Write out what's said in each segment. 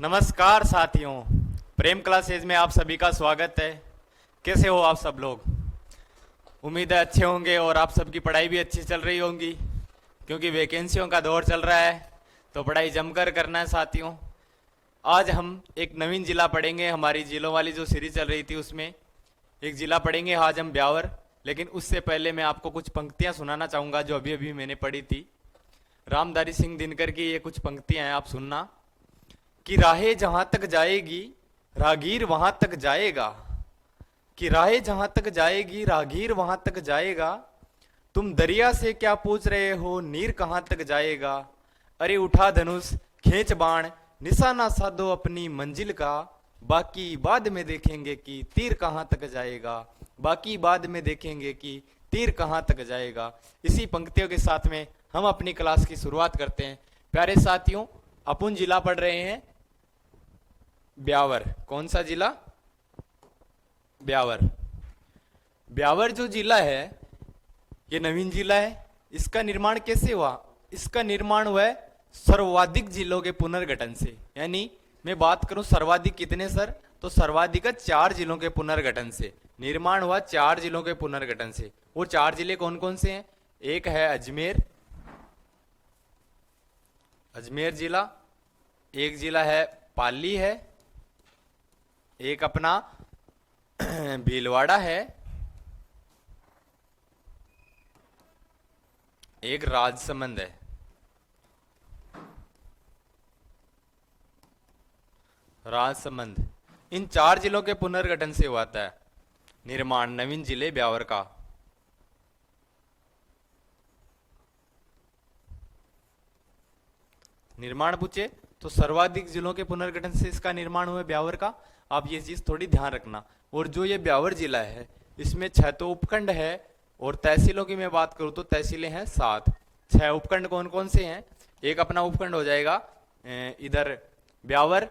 नमस्कार साथियों, प्रेम क्लासेज में आप सभी का स्वागत है। कैसे हो आप सब लोग? उम्मीद है अच्छे होंगे और आप सबकी पढ़ाई भी अच्छी चल रही होंगी, क्योंकि वैकेंसियों का दौर चल रहा है तो पढ़ाई जमकर करना है साथियों। आज हम एक नवीन जिला पढ़ेंगे। हमारी जिलों वाली जो सीरीज चल रही थी उसमें एक जिला पढ़ेंगे आज हम, ब्यावर। लेकिन उससे पहले मैं आपको कुछ पंक्तियां सुनाना चाहूँगा जो अभी अभी मैंने पढ़ी थी। रामधारी सिंह दिनकर की ये कुछ पंक्तियां हैं, आप सुनना। कि राहें जहां तक जाएगी रागीर वहां तक जाएगा, कि राहें जहां तक जाएगी रागीर वहां तक जाएगा। तुम दरिया से क्या पूछ रहे हो, नीर कहां तक जाएगा। अरे उठा धनुष खींच बाण, निशाना साधो अपनी मंजिल का। बाकी बाद में देखेंगे कि तीर कहां तक जाएगा, बाकी बाद में देखेंगे कि तीर कहां तक जाएगा। इसी पंक्तियों के साथ में हम अपनी क्लास की शुरुआत करते हैं। प्यारे साथियों, अपन जिला पढ़ रहे हैं ब्यावर। कौन सा जिला? ब्यावर। ब्यावर जो जिला है ये नवीन जिला है। इसका निर्माण कैसे हुआ? इसका निर्माण हुआ है सर्वाधिक जिलों के पुनर्गठन से। यानी मैं बात करूं सर्वाधिक कितने सर, तो सर्वाधिक 4 जिलों के पुनर्गठन से निर्माण हुआ। 4 जिलों के पुनर्गठन से। वो 4 जिले कौन कौन से हैं? एक है अजमेर, अजमेर जिला। एक जिला है पाली है, एक अपना भीलवाड़ा है, एक राजसमंद है। राजसमंद। इन 4 जिलों के पुनर्गठन से हुआ था निर्माण नवीन जिले ब्यावर का। निर्माण पूछे तो सर्वाधिक जिलों के पुनर्गठन से इसका निर्माण हुआ ब्यावर का। आप ये चीज थोड़ी ध्यान रखना। और जो ये ब्यावर जिला है इसमें 6 तो उपखंड है, और तहसीलों की मैं बात करूं तो तहसीलें हैं 7। 6 उपखंड कौन कौन से हैं? एक अपना उपखंड हो जाएगा इधर ब्यावर,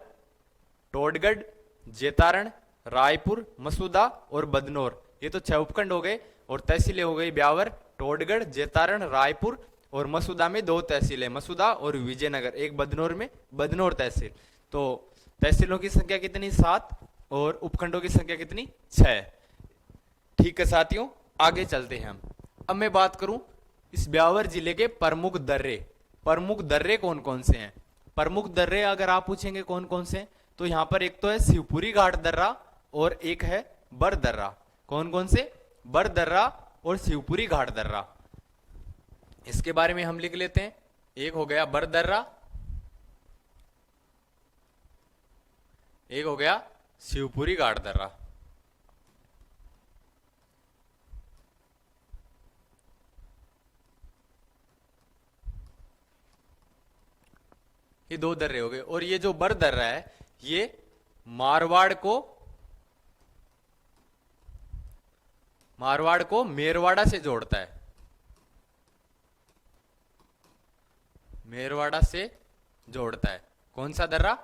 टोडगढ़, जेतारण, रायपुर, मसूदा और बदनौर। ये तो 6 उपखंड हो गए। और तहसीलें हो गई ब्यावर, टोडगढ़, जेतारण, रायपुर और मसूदा में 2 तहसीलें, मसूदा और विजयनगर। एक बदनौर में बदनौर तहसील। तो तहसीलों की संख्या कितनी? 7 और उपखंडों की संख्या कितनी? 6। ठीक है साथियों, आगे चलते हैं हम। अब मैं बात करूं इस ब्यावर जिले के प्रमुख दर्रे। प्रमुख दर्रे कौन कौन से हैं? प्रमुख दर्रे अगर आप पूछेंगे कौन कौन से हैं, तो यहां पर एक तो है शिवपुरी घाट दर्रा और एक है बर दर्रा। कौन कौन से? बर दर्रा और शिवपुरी घाट दर्रा। इसके बारे में हम लिख लेते हैं। एक हो गया बर दर्रा, एक हो गया शिवपुरी घाट दर्रा। ये 2 दर्रे हो गए। और ये जो बर दर्रा है ये मारवाड़ को मेरवाड़ा से जोड़ता है। मेरवाड़ा से जोड़ता है। कौन सा दर्रा?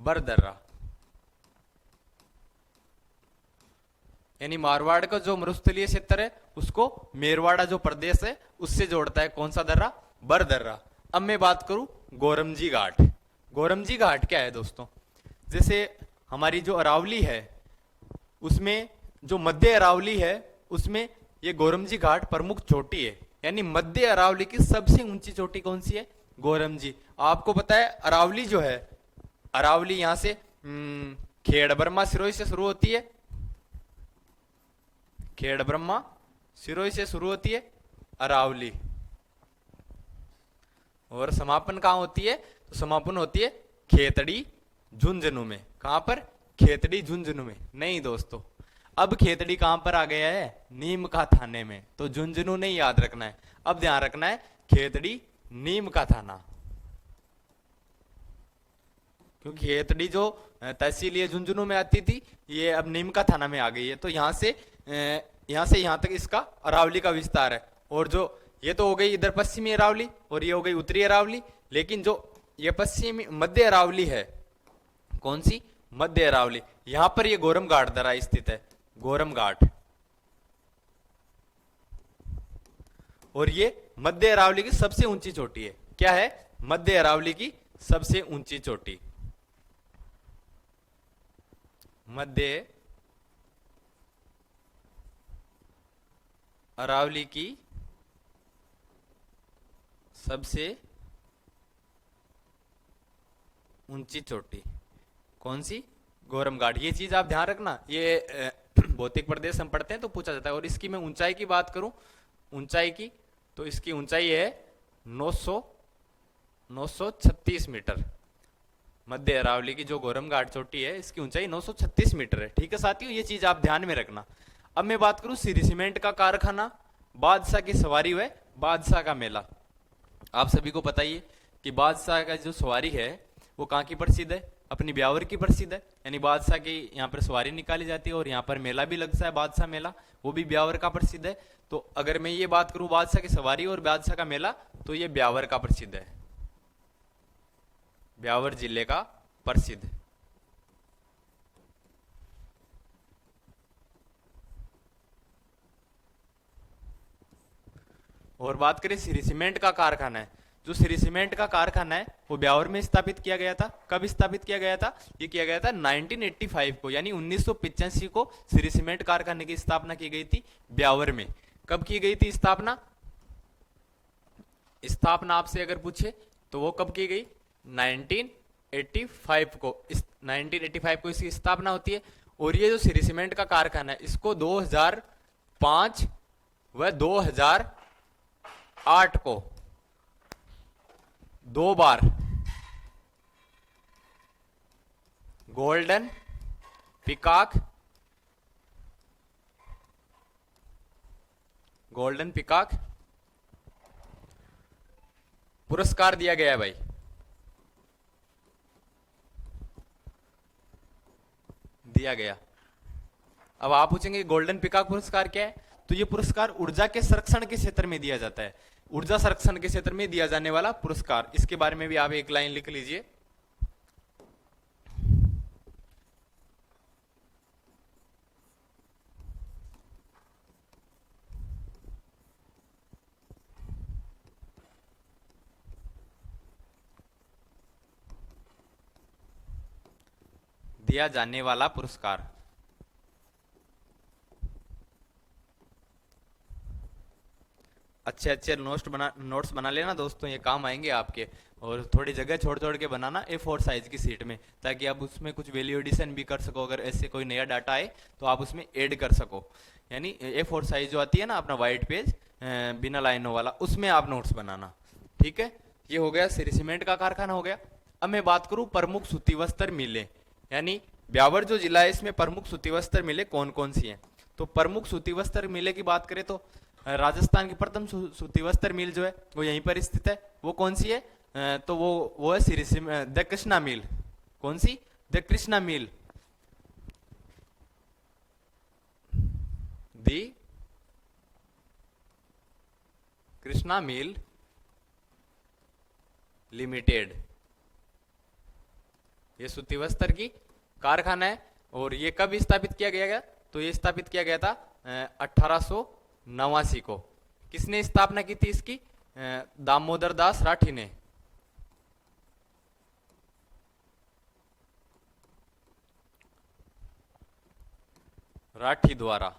बर दर्रा। यानी मारवाड़ का जो मरुस्थलीय क्षेत्र है उसको मेरवाड़ा जो प्रदेश है उससे जोड़ता है। कौन सा दर्रा? बर दर्रा। अब मैं बात करूं गोरमजी घाट। गोरमजी घाट क्या है दोस्तों? जैसे हमारी जो अरावली है उसमें जो मध्य अरावली है उसमें ये गोरमजी घाट प्रमुख चोटी है। यानी मध्य अरावली की सबसे ऊंची चोटी कौन सी है? गोरमजी। आपको पता है अरावली जो है, अरावली यहां से खेड़ ब्रह्मा सिरोही से शुरू होती है। खेड़ ब्रह्मा सिरोही से शुरू होती है अरावली, और समापन कहां होती है? तो समापन होती है खेतड़ी झुंझुनू में। कहां पर? खेतड़ी झुंझुनू में। नहीं दोस्तों, अब खेतड़ी कहां पर आ गया है? नीम का थाने में। तो झुंझुनू नहीं याद रखना है, अब ध्यान रखना है खेतड़ी नीम का थाना। क्योंकि खेतड़ी जो तहसील ये झुंझुनू में आती थी ये अब नीम का थाना में आ गई है। तो यहां से यहां तक इसका अरावली का विस्तार है। और जो ये तो हो गई इधर पश्चिमी अरावली और ये हो गई उत्तरी अरावली। लेकिन जो ये पश्चिमी मध्य अरावली है, कौन सी? मध्य अरावली। यहां पर ये गोरम घाट दर्रा स्थित है, गोरम घाट। और ये मध्य अरावली की सबसे ऊंची चोटी है। क्या है? मध्य अरावली की सबसे ऊंची चोटी। मध्य अरावली की सबसे ऊंची चोटी कौन सी? गोरम घाट। ये चीज आप ध्यान रखना, ये भौतिक प्रदेश हम पढ़ते हैं तो पूछा जाता है। और इसकी मैं ऊंचाई की बात करूं, ऊंचाई की, तो इसकी ऊंचाई है 936 मीटर। मध्य अरावली की जो गोरम घाट चोटी है इसकी ऊंचाई 936 मीटर है। ठीक है साथियों, ये चीज आप ध्यान में रखना। अब मैं बात करूं सिरी सीमेंट का कारखाना, बादशाह की सवारी व बादशाह का मेला। आप सभी को पता ही है कि बादशाह का जो सवारी है वो कहाँ की प्रसिद्ध है? अपनी ब्यावर की प्रसिद्ध है। यानी बादशाह की यहाँ पर सवारी निकाली जाती है और यहाँ पर मेला भी लगता है, बादशाह मेला, वो भी ब्यावर का प्रसिद्ध है। तो अगर मैं ये बात करूं बादशाह की सवारी और बादशाह का मेला, तो ये ब्यावर का प्रसिद्ध है, ब्यावर जिले का प्रसिद्ध। और बात करें सिरी सीमेंट का कारखाना है, जो सिरी सीमेंट का कारखाना है वो ब्यावर में स्थापित किया गया था। कब स्थापित किया गया था? ये किया गया था 1985 को, यानी 1985 को सिरी सीमेंट कारखाने की स्थापना की गई थी ब्यावर में। कब की गई थी स्थापना? स्थापना आपसे अगर पूछे तो वो कब की गई? 1985 को। 1985 को इसकी स्थापना होती है। और ये जो सिरी सीमेंट का कारखाना है इसको 2005 व 2008 को दो बार गोल्डन पिकॉक पुरस्कार दिया गया है भाई। दिया गया। अब आप पूछेंगे गोल्डन पिकॉक पुरस्कार क्या है? तो ये पुरस्कार ऊर्जा के संरक्षण के क्षेत्र में दिया जाता है, ऊर्जा संरक्षण के क्षेत्र में दिया जाने वाला पुरस्कार। इसके बारे में भी आप एक लाइन लिख लीजिए। दिया जाने वाला पुरस्कार। अच्छे अच्छे नोट्स बना लेना दोस्तों, ये काम आएंगे आपके। और थोड़ी जगह छोड़ छोड़ के बनाना A4 साइज की सीट में, ताकि आप उसमें कुछ वैल्यू एडिशन भी कर सको। अगर ऐसे कोई नया डाटा आए तो आप उसमें ऐड कर सको। यानी A4 साइज जो आती है ना अपना वाइट पेज बिना लाइनों वाला, उसमें आप नोट्स बनाना। ठीक है, ये हो गया सिरी सीमेंट का कारखाना हो गया। अब मैं बात करूं प्रमुख सूती वस्त्र मिलें, यानी ब्यावर जो जिला है इसमें प्रमुख सूती वस्त्र मिलें कौन कौन सी हैं। तो प्रमुख सूती वस्त्र मिलें की बात करें तो राजस्थान की प्रथम सूती वस्त्र मिल जो है वो यहीं पर स्थित है। वो कौन सी है? तो वो है द कृष्णा मिल। कौन सी? The Krishna mill. The Krishna mill limited, ये सूती वस्त्र की कारखाना है। और ये कब स्थापित किया गया? तो ये स्थापित किया गया था 1889 को। किसने स्थापना की थी इसकी? दामोदर दास राठी ने। राठी द्वारा।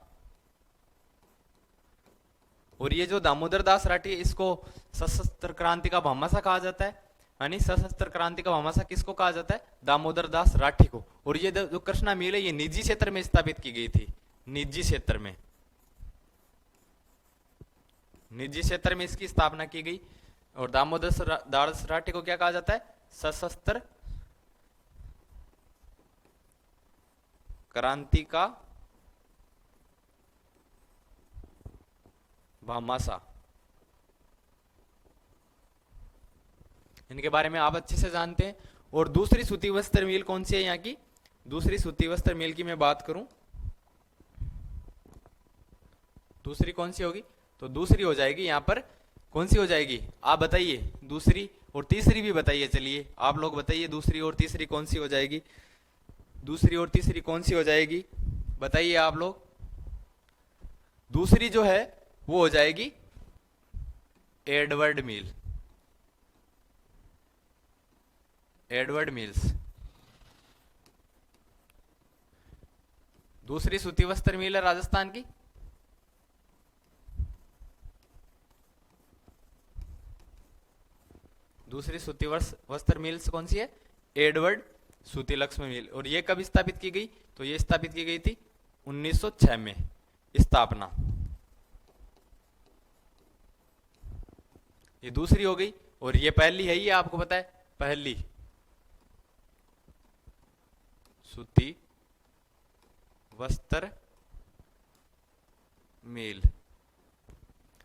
और ये जो दामोदर दास राठी, इसको सशस्त्र क्रांति का भामाशाह कहा जाता है। यानी सशस्त्र क्रांति का भामाशाह किसको कहा जाता है? दामोदर दास राठी को। और ये जो कृष्णा मिल है ये निजी क्षेत्र में स्थापित की गई थी, निजी क्षेत्र में, निजी क्षेत्र में इसकी स्थापना की गई। और दामोदर दास राठी को क्या कहा जाता है? सशस्त्र क्रांति का भामाशाह। इनके बारे में आप अच्छे से जानते हैं। और दूसरी सूती वस्त्र मिल कौन सी है यहाँ की? दूसरी सूती वस्त्र मिल की मैं बात करूं, दूसरी कौन सी होगी? तो दूसरी हो जाएगी यहाँ पर, कौन सी हो जाएगी आप बताइए? दूसरी और तीसरी भी बताइए। चलिए आप लोग बताइए दूसरी और तीसरी कौन सी हो जाएगी? दूसरी और तीसरी कौन सी हो जाएगी बताइए आप लोग। दूसरी जो है वो हो जाएगी एडवर्ड मिल, एडवर्ड मिल्स। दूसरी सूती वस्त्र मिल है राजस्थान की, दूसरी सूती वस्त्र मिल्स कौन सी है? एडवर्ड सूती लक्ष्मी मिल। और ये कब स्थापित की गई? तो ये स्थापित की गई थी 1906 में स्थापना। ये दूसरी हो गई। और ये पहली है, ये आपको पता है, पहली सूती वस्त्र मिल।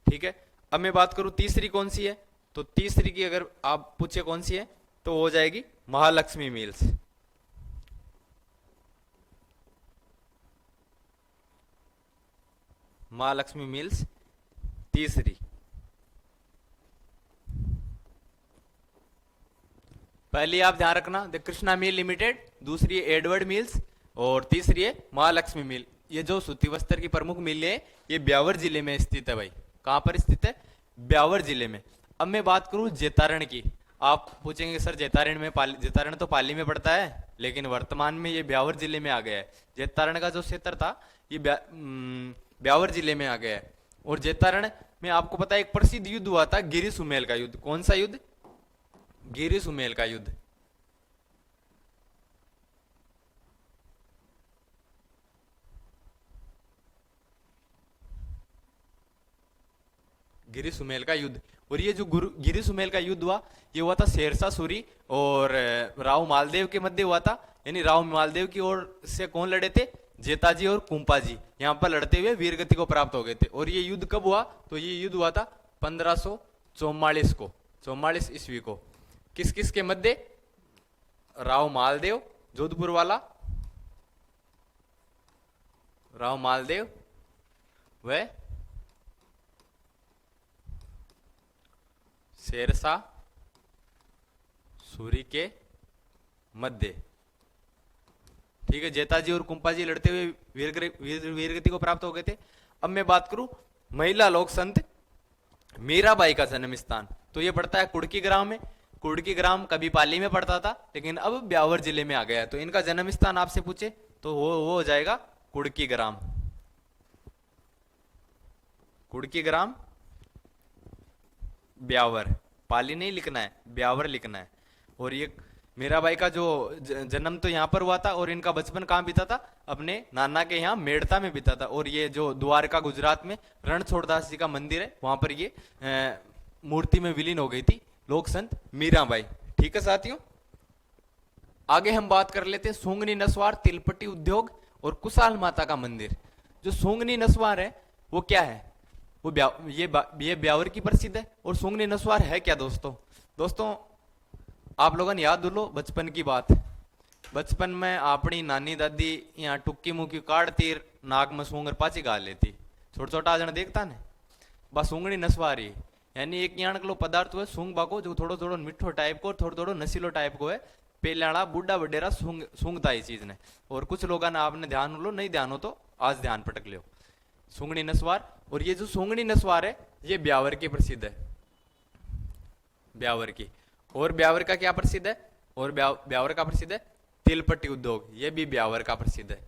ठीक है, अब मैं बात करूं तीसरी कौन सी है, तो तीसरी की अगर आप पूछे कौन सी है तो हो जाएगी महालक्ष्मी मिल्स। महालक्ष्मी मिल्स तीसरी। पहली आप ध्यान रखना द कृष्णा मिल लिमिटेड, दूसरी है एडवर्ड मिल्स और तीसरी है महालक्ष्मी मिल। ये जो सूती वस्त्र की प्रमुख मिल है ये ब्यावर जिले में स्थित है भाई। कहां पर स्थित है? ब्यावर जिले में। अब मैं बात करूं जेतारण की। आप पूछेंगे सर जेतारण में जेतारण तो पाली में पड़ता है, लेकिन वर्तमान में ये ब्यावर जिले में आ गया है। जेतारण का जो क्षेत्र था ये ब्यावर जिले में आ गया है। और जेतारण में आपको पता है एक प्रसिद्ध युद्ध हुआ था, गिरी सुमेल का युद्ध। कौन सा युद्ध? गिरी सुमेल का युद्ध। गिरी सुमेल का युद्ध। और ये जो गिरी सुमेल का युद्ध हुआ ये हुआ था शेरशाह सूरी और राव मालदेव के मध्य हुआ था। यानी राव मालदेव की ओर से कौन लड़े थे? जेताजी और कुंपाजी यहाँ पर लड़ते हुए वीरगति को प्राप्त हो गए थे। और ये युद्ध कब हुआ? तो ये युद्ध हुआ था 1544 को, 44 ईस्वी को। किस किस के मध्य? राव मालदेव जोधपुर वाला, राव मालदेव व शेरशाह सूरी के मध्य। ठीक है, जेताजी और कुंपाजी लड़ते हुए वीरगति को प्राप्त हो गए थे। अब मैं बात करूं महिला लोक संत मीराबाई का जन्म स्थान, तो ये पड़ता है कुड़की ग्राम में। कुड़की ग्राम कभी पाली में पड़ता था लेकिन अब ब्यावर जिले में आ गया है। तो इनका जन्म स्थान आपसे पूछे तो वो हो जाएगा कुड़की ग्राम। कुड़की ग्राम ब्यावर, पाली नहीं लिखना है, ब्यावर लिखना है। और ये मीराबाई का जो जन्म तो यहाँ पर हुआ था और इनका बचपन कहाँ बीता था? अपने नाना के यहाँ मेड़ता में बीता था। और ये जो द्वारका गुजरात में रणछोड़दास जी का मंदिर है वहां पर ये मूर्ति में विलीन हो गई थी लोक संत मीराबाई। ठीक है साथियों, आगे हम बात कर लेते हैं सूंगनी नस्वार, तिलपट्टी उद्योग और कुशाल माता का मंदिर। जो सूंगनी नस्वार है वो क्या है? वो ये ब्यावर की प्रसिद्ध है। और सूंगनी नस्वार है क्या दोस्तों आप लोगों ने याद लो बचपन की बात। बचपन में अपनी नानी दादी यहाँ टुक्की मुक्की काटती, नाक में सूंगर पाची गाल लेती, छोटा छोटा जन देखता ने। बस सूंगनी नस्वारी यानी एक यान कलो पदार्थ है सूंग बाको जो थोड़ो थोड़ो मिठो टाइप को, थोड़ो थोड़ो नशीलो टाइप को है। पेलाड़ा बुढ़ा वडेरा सूंघता है चीज ने। और कुछ लोगों ने आपने ध्यान लो, नहीं ध्यान हो तो आज ध्यान पटक लो। सूंगनी नस्वार। और ये जो सूंगनी नस्वार है ये ब्यावर की प्रसिद्ध है, ब्यावर की। और ब्यावर का क्या प्रसिद्ध है? और ब्यावर का प्रसिद्ध है तिलपट्टी उद्योग, ये भी ब्यावर का प्रसिद्ध है।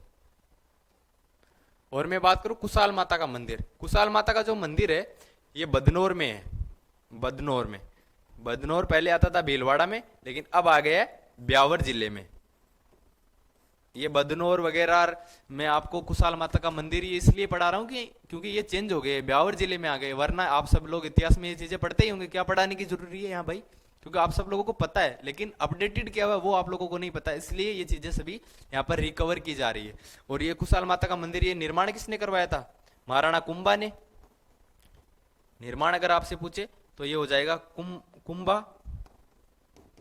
और मैं बात करूं कुशाल माता का मंदिर। कुशाल माता का जो मंदिर है ये बदनौर में है। बदनौर पहले आता था भीलवाड़ा में, लेकिन अब आ गया है ब्यावर जिले में। ये बदनौर वगैरह मैं आपको कुशाल माता का मंदिर ही इसलिए पढ़ा रहा हूँ कि क्योंकि ये चेंज हो गए, ब्यावर जिले में आ गए। वरना आप सब लोग इतिहास में ये चीजें पढ़ते ही होंगे, क्या पढ़ाने की जरूरी है यहाँ भाई? क्योंकि आप सब लोगों को पता है, लेकिन अपडेटेड क्या हुआ वो आप लोगों को नहीं पता, इसलिए ये चीजें सभी यहाँ पर रिकवर की जा रही है। और ये कुशाल माता का मंदिर, ये निर्माण किसने करवाया था? महाराणा कुंभा ने। निर्माण अगर आपसे पूछे तो ये हो जाएगा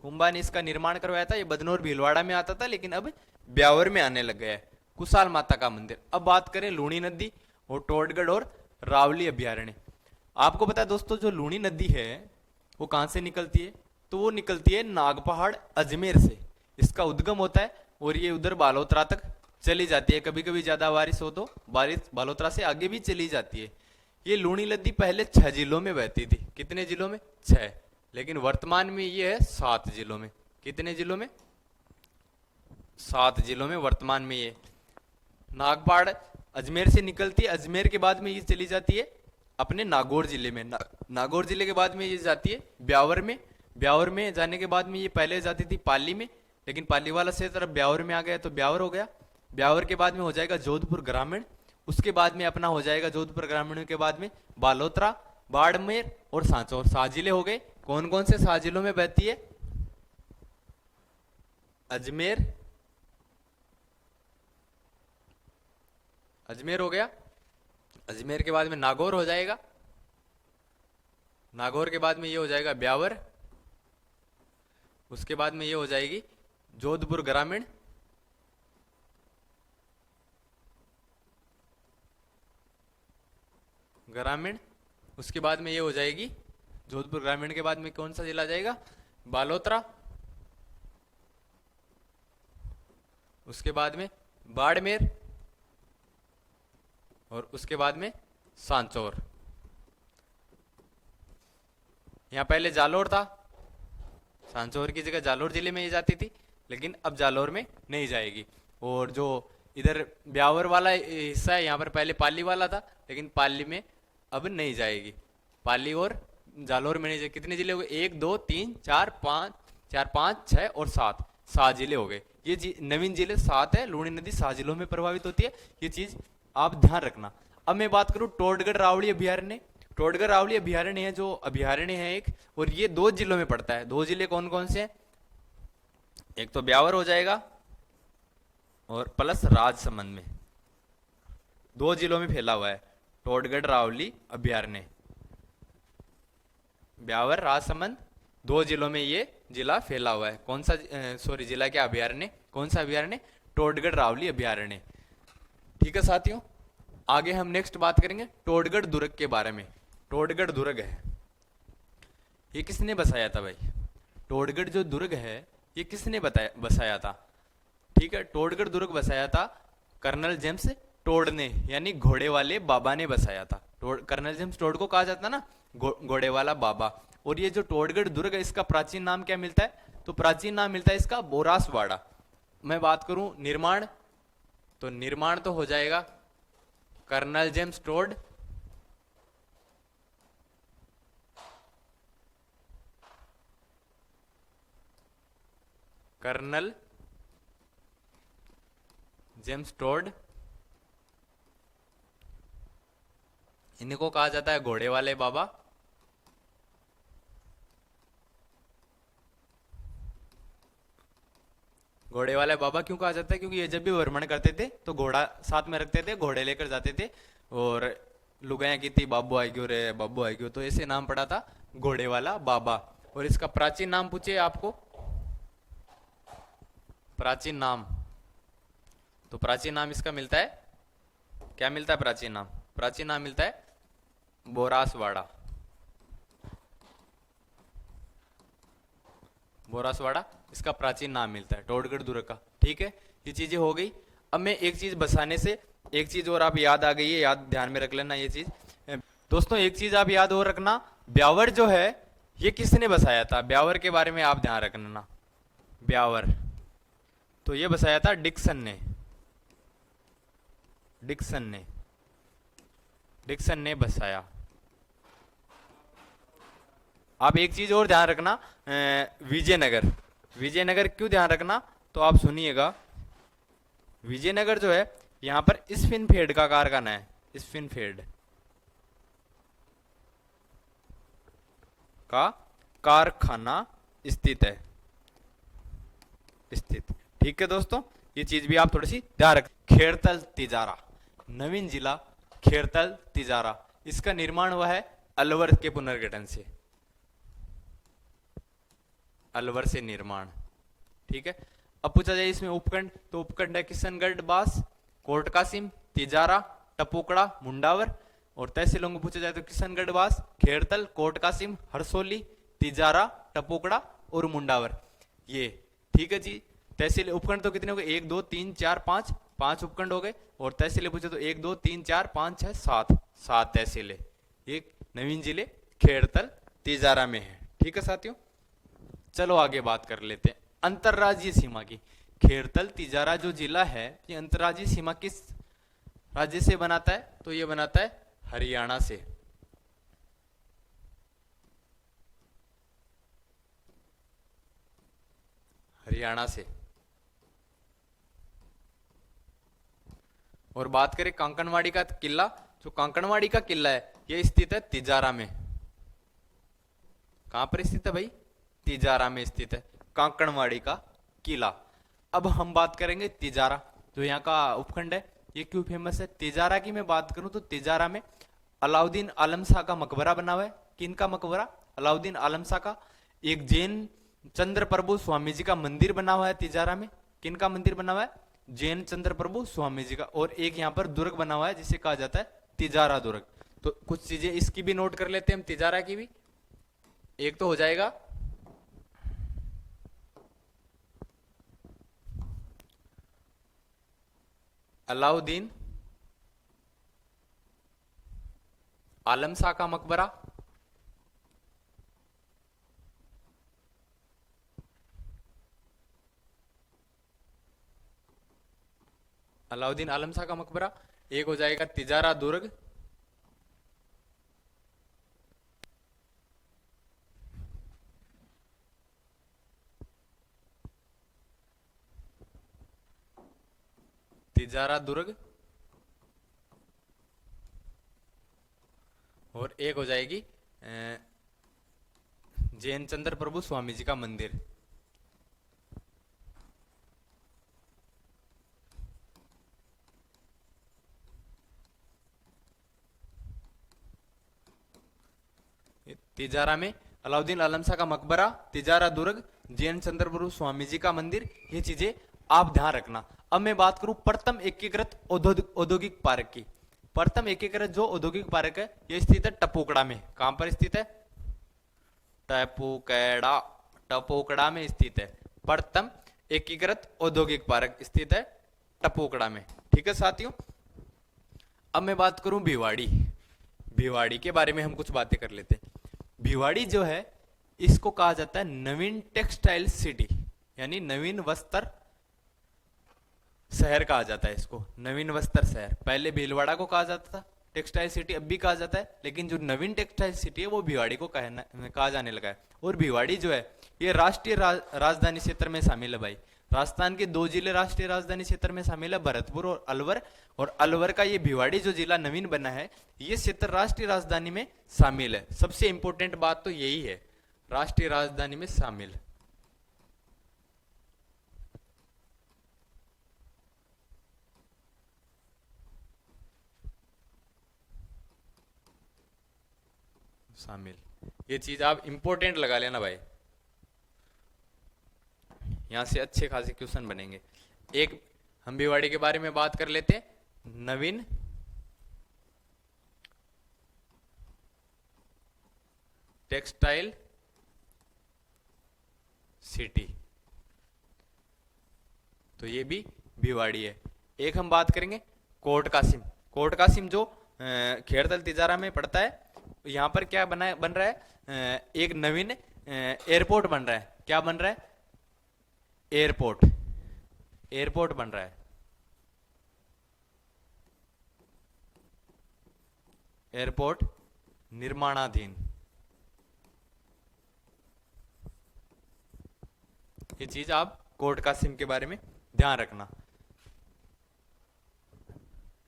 कुंभा ने इसका निर्माण करवाया था। ये बदनौर भीलवाड़ा में आता था लेकिन अब ब्यावर में आने लग गया है कुशाल माता का मंदिर। अब बात करें लूणी नदी और टोडगढ़ और रावली अभ्यारण्य। आपको पता है दोस्तों जो लूणी नदी है वो कहां से निकलती है? तो वो निकलती है नागपहाड़ अजमेर से, इसका उद्गम होता है और ये उधर बालोतरा तक चली जाती है। कभी कभी ज्यादा बारिश हो तो बारिश बालोतरा से आगे भी चली जाती है। ये लूणी नदी पहले 6 जिलों में बहती थी। कितने जिलों में? 6। लेकिन वर्तमान में ये है 7 जिलों में। कितने जिलों में? 7 जिलों में वर्तमान में ये नागपाड़ अजमेर से निकलती है, अजमेर के बाद में ये चली जाती है अपने नागौर जिले में। नागौर जिले के बाद में ये जाती है ब्यावर में। ब्यावर में जाने के बाद में ये पहले जाती थी पाली में, लेकिन पाली वाला क्षेत्र अब ब्यावर में आ गया तो ब्यावर हो गया। ब्यावर के बाद में हो जाएगा जोधपुर ग्रामीण, उसके बाद में अपना हो जाएगा जोधपुर ग्रामीण के बाद में बालोतरा, बाड़मेर और सांचौर। 7 जिले हो गए। कौन कौन से 7 जिलों में बहती है? अजमेर, अजमेर हो गया। अजमेर के बाद में नागौर हो जाएगा, नागौर के बाद में ये हो जाएगा ब्यावर, उसके बाद में ये हो जाएगी जोधपुर ग्रामीण, ग्रामीण, उसके बाद में ये हो जाएगी जोधपुर ग्रामीण के बाद में कौन सा जिला जाएगा? बालोतरा, उसके बाद में बाड़मेर और उसके बाद में सांचौर। यहां पहले जालोर था, सांचौर की जगह जालोर जिले में ये जाती थी, लेकिन अब जालोर में नहीं जाएगी। और जो इधर ब्यावर वाला हिस्सा है यहाँ पर पहले पाली वाला था, लेकिन पाली में अब नहीं जाएगी। पाली और जालोर में नहीं जाएगी। कितने जिले हो गए? 1 2 3 4 5 6 और 7 जिले हो गए। ये नवीन जिले 7 है। लूणी नदी 7 जिलों में प्रभावित होती है, ये चीज आप ध्यान रखना। अब मैं बात करूं टोडगढ़ रावड़ी अभ्यारण्य। टोडगढ़ रावड़ी अभ्यारण्य है जो अभ्यारण्य है एक, और ये 2 जिलों में पड़ता है। 2 जिले कौन कौन से हैं? एक तो ब्यावर हो जाएगा और प्लस राजसमंद में, 2 जिलों में फैला हुआ है टोडगढ़ रावली अभ्यारण्य। ब्यावर राजसमंद 2 जिलों में ये जिला फैला हुआ है। कौन सा जिला क्या अभ्यारण्य? कौन सा अभ्यारण्य? टोडगढ़ रावली अभ्यारण्य। ठीक है साथियों, आगे हम नेक्स्ट बात करेंगे टोडगढ़ दुर्ग के बारे में। टोडगढ़ दुर्ग है, ये किसने बसाया था भाई? टोडगढ़ जो दुर्ग है ये किसने बसाया था? ठीक है, टोडगढ़ दुर्ग बसाया था कर्नल जेम्स टोड ने, यानी घोड़े वाले बाबा ने बसाया था। कर्नल जेम्स टोड को कहा जाता ना घोड़े वाला बाबा। और ये जो टोडगढ़ दुर्ग है इसका प्राचीन नाम क्या मिलता है? तो प्राचीन नाम मिलता है इसका बोरासवाड़ा। मैं बात करूं निर्माण, तो निर्माण तो हो जाएगा colonel James Tod, colonel James Tod, इनको कहा जाता है घोड़े वाले बाबा। घोड़े वाले बाबा क्यों कहा जाता है? क्योंकि ये जब भी भ्रमण करते थे तो घोड़ा साथ में रखते थे, घोड़े लेकर जाते थे, और लुगाया की थी बाबू आएग्यो रे बाबू आएग्यो, तो ऐसे नाम पड़ा था घोड़े वाला बाबा। और इसका प्राचीन नाम पूछे आपको, प्राचीन नाम, तो प्राचीन नाम इसका मिलता है, क्या मिलता है प्राचीन नाम? प्राचीन नाम मिलता है बोरासवाड़ा। बोरासवाड़ा इसका प्राचीन नाम मिलता है टोडगढ़ दुर्ग का। ठीक है, ये चीजें हो गई। अब मैं एक चीज बसाने से एक चीज और आप याद आ गई है, याद ध्यान में रख लेना ये चीज। दोस्तों एक चीज आप याद और रखना, ब्यावर जो है ये किसने बसाया था? ब्यावर के बारे में आप ध्यान रखना। ब्यावर तो ये बसाया था डिक्सन ने, डिक्सन ने बसाया। आप एक चीज और ध्यान रखना, विजयनगर, विजयनगर क्यों ध्यान रखना? तो आप सुनिएगा, विजयनगर जो है यहां पर स्पिनफेड का कारखाना है, स्पिनफेड का कारखाना स्थित है, स्थित। ठीक है दोस्तों, ये चीज भी आप थोड़ी सी ध्यान रख। खेड़तल तिजारा, नवीन जिला खेड़तल तिजारा, इसका निर्माण हुआ है अलवर के पुनर्गठन से, अलवर से निर्माण। ठीक है, अब पूछा जाए इसमें उपखंड, तो उपखंड है किशनगढ़ बास, कोट कासिम, तिजारा, टपुकड़ा, मुंडावर। और तहसीलों को पूछा जाए तो किशनगढ़ बास, खेड़तल, कोट कासिम, हरसोली, तिजारा, टपुकड़ा और मुंडावर, ये। ठीक है जी, तहसील उपखंड तो कितने हो गए? 1 2 3 4 5, 5 उपखंड हो गए। और तहसीलें पूछे तो 1 2 3 4 5 6 7 तहसीलें। एक नवीन जिले खेड़तल तिजारा में है। ठीक है साथियों, चलो आगे बात कर लेते हैं अंतरराज्यीय सीमा की। खेड़तल तिजारा जो जिला है ये अंतरराज्यीय सीमा किस राज्य से बनाता है तो ये बनाता है हरियाणा से। हरियाणा से। और बात करें कांकड़वाड़ी का किला, जो कांकड़वाड़ी का किला है ये स्थित है तिजारा में। कहां पर स्थित है भाई? तिजारा में स्थित है कांकड़वाड़ी का किला। अब हम बात करेंगे तिजारा, जो यहाँ का उपखंड है। ये क्यों फेमस है? तिजारा की मैं बात करूं तो तिजारा में अलाउद्दीन आलम शाह का मकबरा बना हुआ है। किन का मकबरा? अलाउद्दीन आलम शाह का। एक जैन चंद्र प्रभु स्वामी जी का मंदिर बना हुआ है तिजारा में। किन का मंदिर बना हुआ है? जैन चंद्र प्रभु स्वामी जी का। और एक यहाँ पर दुर्ग बना हुआ है जिसे कहा जाता है तिजारा दुर्ग। तो कुछ चीजें इसकी भी नोट कर लेते हैं हम, तिजारा की भी। एक तो हो जाएगा अलाउद्दीन आलम शाह का मकबरा। अलाउद्दीन आलम शाह का मकबरा। एक हो जाएगा तिजारा दुर्ग। तिजारा दुर्ग। और एक हो जाएगी जैन चंद्र प्रभु स्वामी जी का मंदिर। तिजारा में अलाउद्दीन आलम शाह का मकबरा, तिजारा दुर्ग, जैन चंद्र प्रभु स्वामी जी का मंदिर, ये चीजें आप ध्यान रखना। अब मैं बात करूं प्रथम एकीकृत औद्योगिक पार्क की। प्रथम एकीकृत जो औद्योगिक पार्क है ये स्थित है टपोकड़ा में। कहां पर स्थित है? टपोकड़ा। टपोकड़ा में स्थित है प्रथम एकीकृत औद्योगिक पार्क, स्थित है टपोकड़ा में। ठीक है साथियों। अब मैं बात करूं भिवाड़ी। भिवाड़ी के बारे में हम कुछ बातें कर लेते हैं। भिवाड़ी जो है इसको कहा जाता है नवीन टेक्सटाइल सिटी, यानी नवीन वस्त्र शहर कहा जाता है इसको। नवीन वस्त्र शहर। पहले भीलवाड़ा को कहा जाता था टेक्सटाइल सिटी, अब भी कहा जाता है, लेकिन जो नवीन टेक्सटाइल सिटी है वो भिवाड़ी को कहा जाने लगा है। और भिवाड़ी जो है ये राष्ट्रीय राजधानी क्षेत्र में शामिल है भाई। राजस्थान के 2 जिले राष्ट्रीय राजधानी क्षेत्र में शामिल है, भरतपुर और अलवर। और अलवर का ये भिवाड़ी जो जिला नवीन बना है ये क्षेत्र राष्ट्रीय राजधानी में शामिल है। सबसे इंपॉर्टेंट बात तो यही है, राष्ट्रीय राजधानी में शामिल। शामिल, ये चीज आप इंपॉर्टेंट लगा लेना भाई, यहां से अच्छे खासे क्वेश्चन बनेंगे। एक हम भिवाड़ी के बारे में बात कर लेते हैं। नवीन टेक्सटाइल सिटी, तो ये भी भिवाड़ी है। एक हम बात करेंगे कोट कासिम। कोट कासिम जो खेड़तल तिजारा में पड़ता है। यहां पर क्या बन रहा है? एक नवीन एयरपोर्ट बन रहा है। क्या बन रहा है? एयरपोर्ट। एयरपोर्ट बन रहा है। एयरपोर्ट निर्माणाधीन। ये चीज आप कोट कासिम के बारे में ध्यान रखना।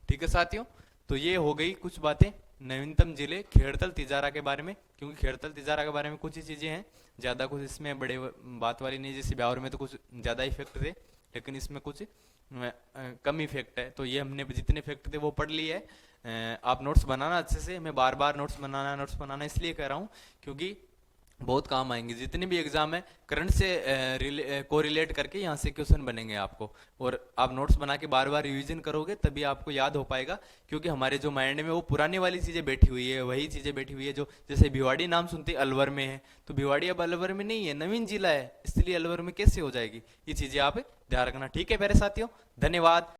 ठीक है साथियों, तो ये हो गई कुछ बातें नवीनतम जिले खेड़तल तिजारा के बारे में। क्योंकि खेड़तल तिजारा के बारे में कुछ ही चीजें हैं, ज्यादा कुछ इसमें बड़े बात वाली नहीं। जैसे ब्यावर में तो कुछ ज्यादा इफेक्ट थे, लेकिन इसमें कुछ कम इफेक्ट है। तो ये हमने जितने इफेक्ट थे वो पढ़ लिए है। आप नोट्स बनाना अच्छे से। मैं बार बार नोट्स बनाना इसलिए कह रहा हूँ क्योंकि बहुत काम आएंगे। जितने भी एग्जाम है करंट से कोरिलेट करके यहाँ से क्वेश्चन बनेंगे आपको। और आप नोट्स बना के बार बार रिवीजन करोगे तभी आपको याद हो पाएगा। क्योंकि हमारे जो माइंड में वो पुरानी वाली चीजें बैठी हुई है, वही चीजें बैठी हुई है। जो जैसे भिवाड़ी नाम सुनते अलवर में है, तो भिवाड़ी अब अलवर में नहीं है, नवीन जिला है, इसलिए अलवर में कैसे हो जाएगी? ये चीजें आप ध्यान रखना। ठीक है प्यारे साथियों, धन्यवाद।